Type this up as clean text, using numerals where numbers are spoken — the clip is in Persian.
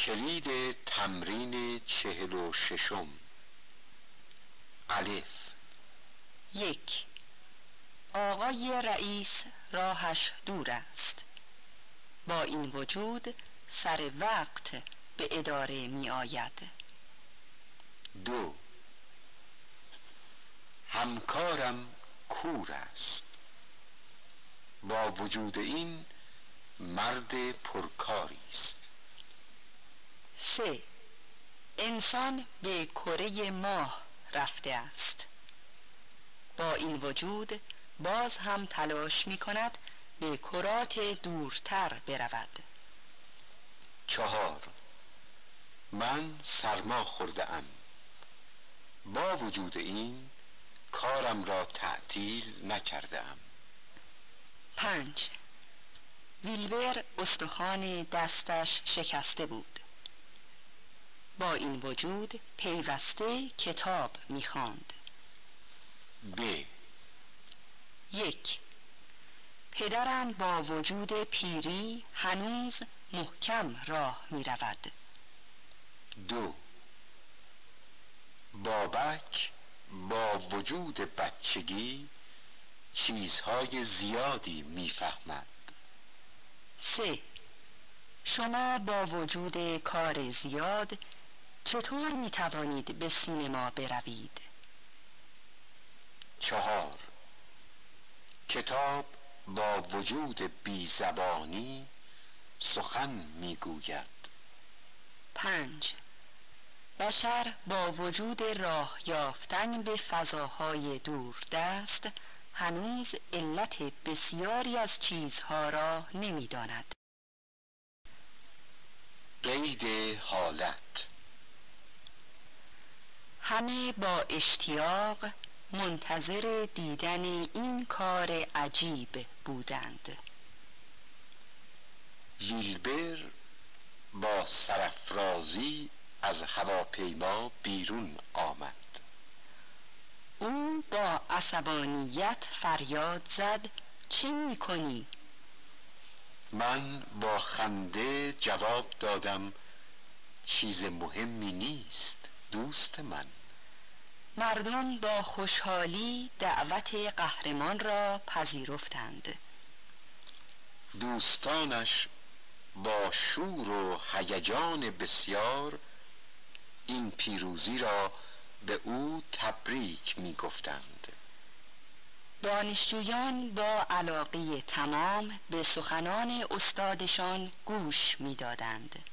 کلید تمرین 46. الف. 1. آقای رئیس راهش دور است، با این وجود سر وقت به اداره می آید. 2. همکارم کور است، با وجود این مرد پرکاری است. 3. انسان به کره ماه رفته است، با این وجود باز هم تلاش می کند به کرات دورتر برود. 4. من سرما خورده ام، با وجود این کارم را تعطیل نکرده ام. 5. ویلبر استخوان دستش شکسته بود، با این وجود پیوسته کتاب می‌خواند. ب. 1. پدرم با وجود پیری هنوز محکم راه می‌رود. 2. بابک با وجود بچگی چیزهای زیادی میفهمد. 3. شما با وجود کار زیاد چطور می‌توانید به سینما بروید؟ 4. کتاب با وجود بیزبانی سخن میگوید. 5. بشر با وجود راه یافتن به فضاهای دوردست هنوز علت بسیاری از چیزها را نمی‌داند. قید حالت. همه با اشتیاق منتظر دیدن این کار عجیب بودند. ویلبر با سرافرازی از هواپیما بیرون آمد. او با عصبانیت فریاد زد: چه می‌کنی؟ من با خنده جواب دادم: چیز مهمی نیست دوست من. مردم با خوشحالی دعوت قهرمان را پذیرفتند. دوستانش با شور و هیجان بسیار این پیروزی را به او تبریک می گفتند. دانشجویان با علاقه تمام به سخنان استادشان گوش می دادند.